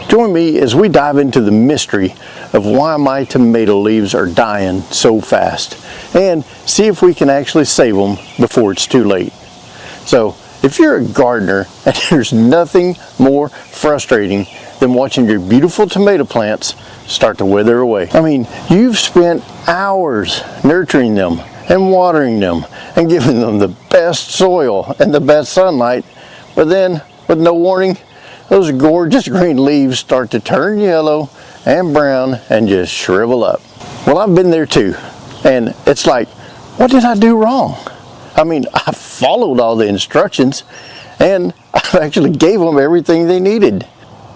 Join me as we dive into the mystery of why my tomato leaves are dying so fast and see if we can actually save them before it's too late. So, if you're a gardener, and there's nothing more frustrating than watching your beautiful tomato plants start to wither away. I mean, you've spent hours nurturing them and watering them and giving them the best soil and the best sunlight, but then, with no warning, those gorgeous green leaves start to turn yellow and brown and just shrivel up. Well, I've been there too, and it's like, what did I do wrong? I mean, I followed all the instructions and I actually gave them everything they needed.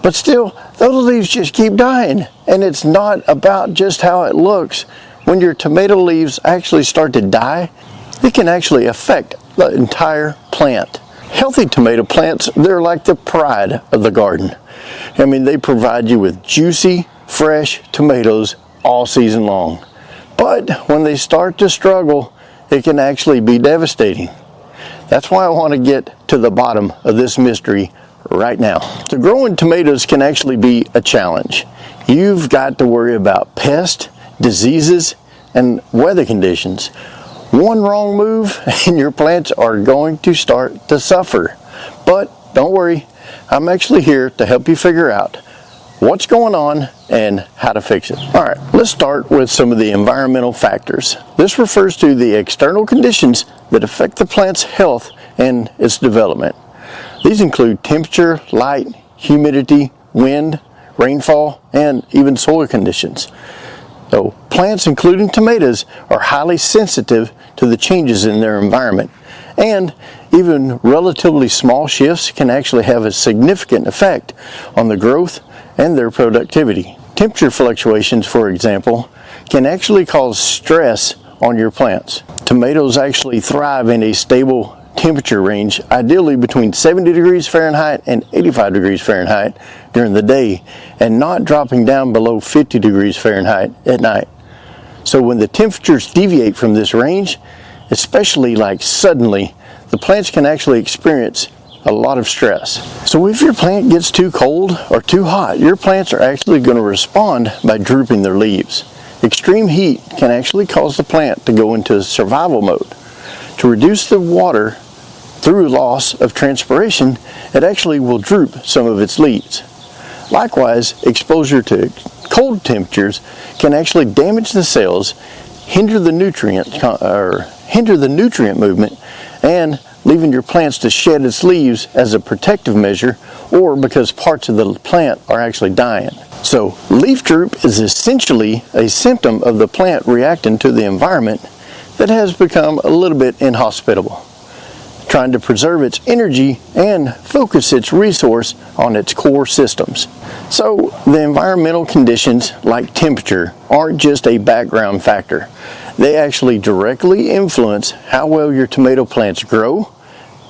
But still, those leaves just keep dying. And it's not about just how it looks. When your tomato leaves actually start to die, it can actually affect the entire plant. Healthy tomato plants, they're like the pride of the garden. I mean, they provide you with juicy, fresh tomatoes all season long. But when they start to struggle, it can actually be devastating. That's why I want to get to the bottom of this mystery right now. So growing tomatoes can actually be a challenge. You've got to worry about pests, diseases, and weather conditions. One wrong move and your plants are going to start to suffer. But don't worry, I'm actually here to help you figure out what's going on and how to fix it. All right, let's start with some of the environmental factors. This refers to the external conditions that affect the plant's health and its development. These include temperature, light, humidity, wind, rainfall, and even soil conditions. So plants, including tomatoes, are highly sensitive to the changes in their environment, and even relatively small shifts can actually have a significant effect on the growth and their productivity. Temperature fluctuations, for example, can actually cause stress on your plants. Tomatoes actually thrive in a stable temperature range, ideally between 70 degrees Fahrenheit and 85 degrees Fahrenheit during the day, and not dropping down below 50 degrees Fahrenheit at night. So when the temperatures deviate from this range, especially like suddenly, the plants can actually experience a lot of stress. So if your plant gets too cold or too hot, your plants are actually going to respond by drooping their leaves. Extreme heat can actually cause the plant to go into survival mode. To reduce the water through loss of transpiration, it actually will droop some of its leaves. Likewise, exposure to cold temperatures can actually damage the cells, hinder the nutrient movement, and leaving your plants to shed its leaves as a protective measure, or because parts of the plant are actually dying. So leaf droop is essentially a symptom of the plant reacting to the environment that has become a little bit inhospitable, trying to preserve its energy and focus its resource on its core systems. So the environmental conditions like temperature aren't just a background factor. They actually directly influence how well your tomato plants grow,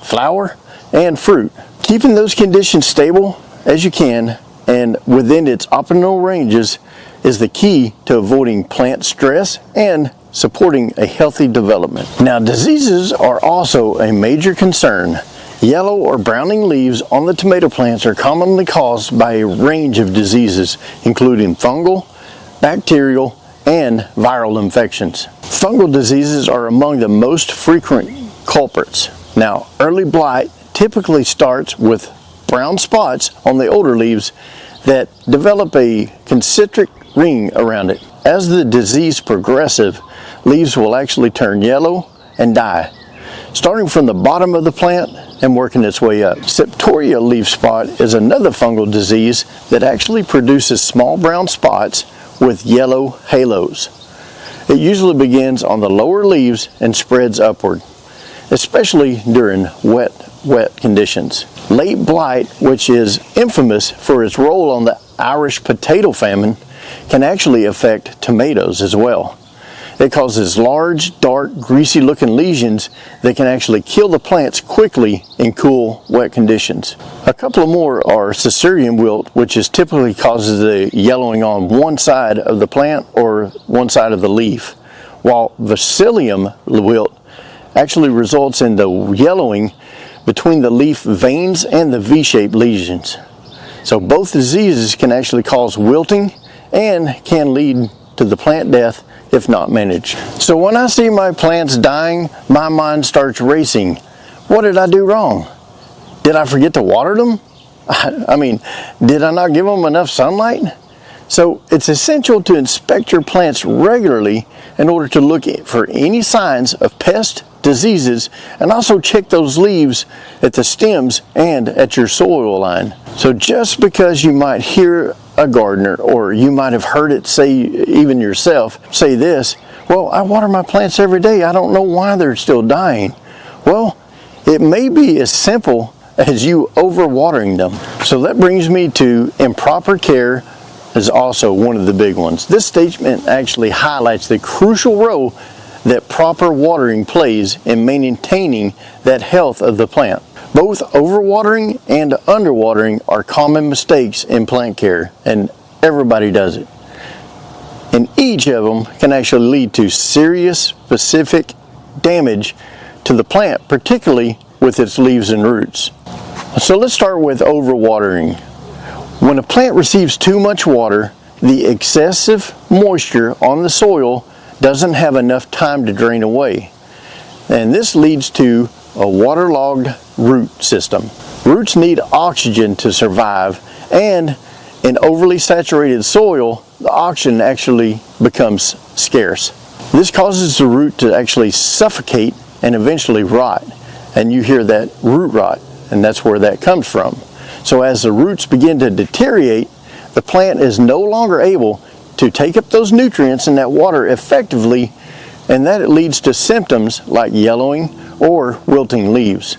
flower, and fruit. Keeping those conditions stable as you can and within its optimal ranges is the key to avoiding plant stress and supporting a healthy development. Now, diseases are also a major concern. Yellow or browning leaves on the tomato plants are commonly caused by a range of diseases, including fungal, bacterial, and viral infections. Fungal diseases are among the most frequent culprits. Now, early blight typically starts with brown spots on the older leaves that develop a concentric ring around it. As the disease progresses, leaves will actually turn yellow and die, starting from the bottom of the plant and working its way up. Septoria leaf spot is another fungal disease that actually produces small brown spots with yellow halos. It usually begins on the lower leaves and spreads upward, especially during wet conditions. Late blight, which is infamous for its role on the Irish potato famine, can actually affect tomatoes as well. It causes large, dark, greasy-looking lesions that can actually kill the plants quickly in cool, wet conditions. A couple more are Fusarium wilt, which is typically causes the yellowing on one side of the plant or one side of the leaf, while Fusarium wilt actually results in the yellowing between the leaf veins and the V-shaped lesions. So both diseases can actually cause wilting and can lead to the plant death if not managed. So when I see my plants dying, my mind starts racing. What did I do wrong? Did I forget to water them? I mean, did I not give them enough sunlight? So it's essential to inspect your plants regularly in order to look for any signs of pests, diseases, and also check those leaves at the stems and at your soil line. So just because you might hear a gardener, or you might have heard it say, even yourself, say this, well, I water my plants every day, I don't know why they're still dying. Well, it may be as simple as you overwatering them. So that brings me to improper care is also one of the big ones. This statement actually highlights the crucial role that proper watering plays in maintaining that health of the plant. Both overwatering and underwatering are common mistakes in plant care, and everybody does it. And each of them can actually lead to serious specific damage to the plant, particularly with its leaves and roots. So let's start with overwatering. When a plant receives too much water, the excessive moisture on the soil doesn't have enough time to drain away. And this leads to a waterlogged root system. Roots need oxygen to survive, and in overly saturated soil, the oxygen actually becomes scarce. This causes the root to actually suffocate and eventually rot. And you hear that root rot, and that's where that comes from. So as the roots begin to deteriorate, the plant is no longer able to take up those nutrients in that water effectively, and that leads to symptoms like yellowing or wilting leaves.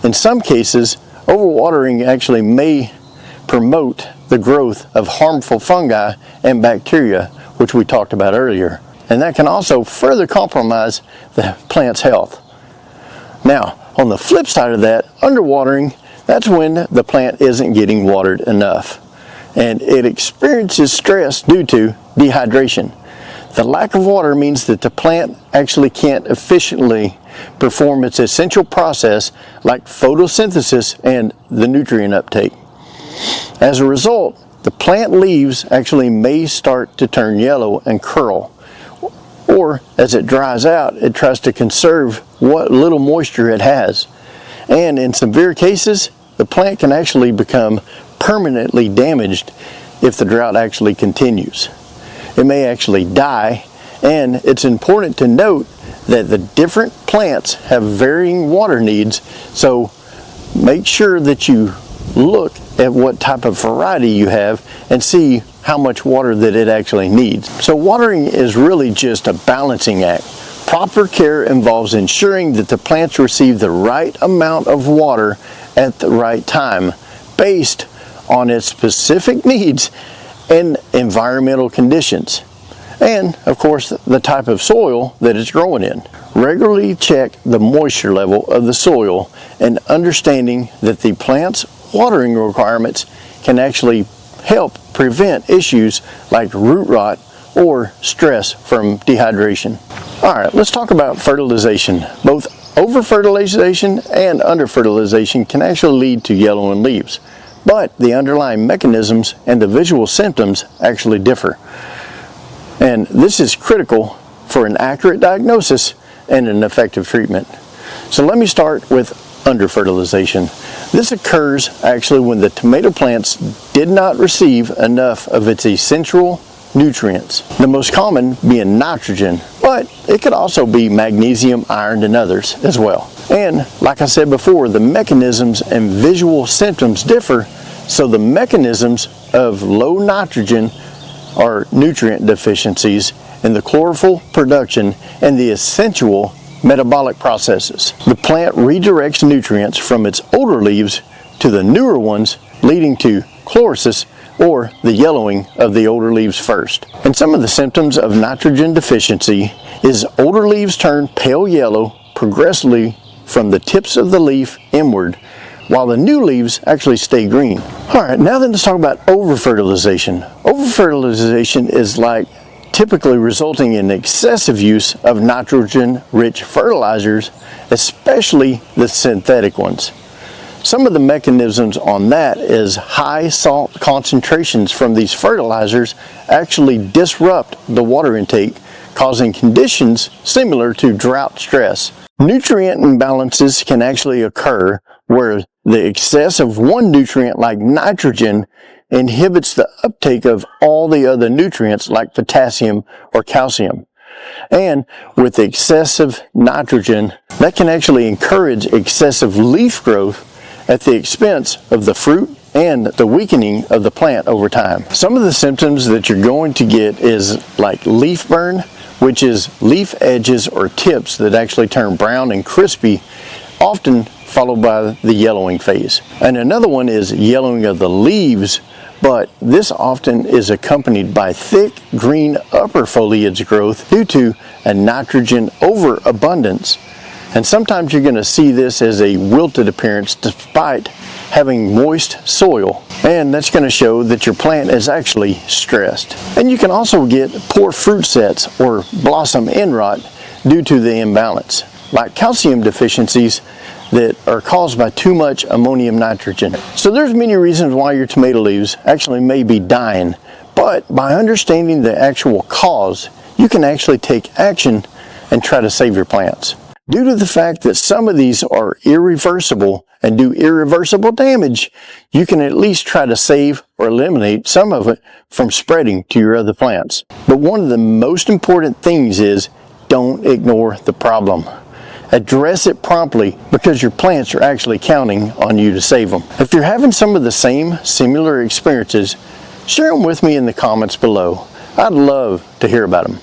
In some cases, overwatering actually may promote the growth of harmful fungi and bacteria, which we talked about earlier. And that can also further compromise the plant's health. Now, on the flip side of that, underwatering, that's when the plant isn't getting watered enough, and it experiences stress due to dehydration. The lack of water means that the plant actually can't efficiently perform its essential process like photosynthesis and the nutrient uptake. As a result, the plant leaves actually may start to turn yellow and curl, or as it dries out, it tries to conserve what little moisture it has. And in severe cases, the plant can actually become permanently damaged if the drought actually continues. It may actually die, and it's important to note that the different plants have varying water needs, so make sure that you look at what type of variety you have and see how much water that it actually needs. So watering is really just a balancing act. Proper care involves ensuring that the plants receive the right amount of water at the right time based on its specific needs and environmental conditions, and of course the type of soil that it's growing in. Regularly check the moisture level of the soil, and understanding that the plant's watering requirements can actually help prevent issues like root rot or stress from dehydration. Alright, let's talk about fertilization. Both over-fertilization and under-fertilization can actually lead to yellowing leaves, but the underlying mechanisms and the visual symptoms actually differ. And this is critical for an accurate diagnosis and an effective treatment. So let me start with under-fertilization. This occurs actually when the tomato plants did not receive enough of its essential nutrients. The most common being nitrogen, but it could also be magnesium, iron, and others as well. And like I said before, the mechanisms and visual symptoms differ, so the mechanisms of low nitrogen are nutrient deficiencies in the chlorophyll production and the essential metabolic processes. The plant redirects nutrients from its older leaves to the newer ones, leading to chlorosis, or the yellowing of the older leaves first. And some of the symptoms of nitrogen deficiency is older leaves turn pale yellow progressively from the tips of the leaf inward, while the new leaves actually stay green. Alright, now then let's talk about over-fertilization. Over-fertilization is like typically resulting in excessive use of nitrogen-rich fertilizers, especially the synthetic ones. Some of the mechanisms on that is high salt concentrations from these fertilizers actually disrupt the water intake, causing conditions similar to drought stress. Nutrient imbalances can actually occur where the excess of one nutrient like nitrogen inhibits the uptake of all the other nutrients like potassium or calcium. And with excessive nitrogen, that can actually encourage excessive leaf growth at the expense of the fruit and the weakening of the plant over time. Some of the symptoms that you're going to get is like leaf burn, which is leaf edges or tips that actually turn brown and crispy, often followed by the yellowing phase. And another one is yellowing of the leaves, but this often is accompanied by thick green upper foliage growth due to a nitrogen overabundance. And sometimes you're going to see this as a wilted appearance despite having moist soil, and that's going to show that your plant is actually stressed. And you can also get poor fruit sets or blossom end rot due to the imbalance, like calcium deficiencies that are caused by too much ammonium nitrogen. So there's many reasons why your tomato leaves actually may be dying, but by understanding the actual cause, you can actually take action and try to save your plants. Due to the fact that some of these are irreversible and do irreversible damage, you can at least try to save or eliminate some of it from spreading to your other plants. But one of the most important things is don't ignore the problem. Address it promptly because your plants are actually counting on you to save them. If you're having some of the same similar experiences, share them with me in the comments below. I'd love to hear about them.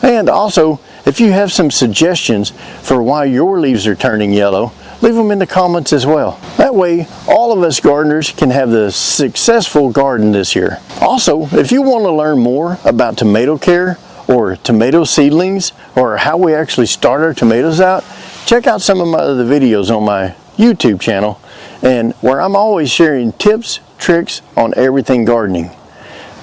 And also, if you have some suggestions for why your leaves are turning yellow, leave them in the comments as well. That way, all of us gardeners can have the successful garden this year. Also, if you want to learn more about tomato care or tomato seedlings or how we actually start our tomatoes out, check out some of my other videos on my YouTube channel, and where I'm always sharing tips, tricks on everything gardening.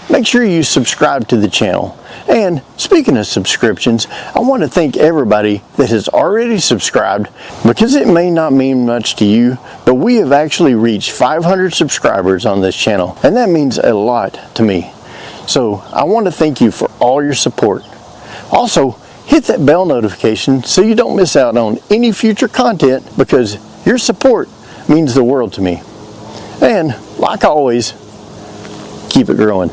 Make sure you subscribe to the channel. And speaking of subscriptions, I want to thank everybody that has already subscribed, because it may not mean much to you, but we have actually reached 500 subscribers on this channel, and that means a lot to me. So I want to thank you for all your support. Also, hit that bell notification so you don't miss out on any future content, because your support means the world to me. And like always, keep it growing.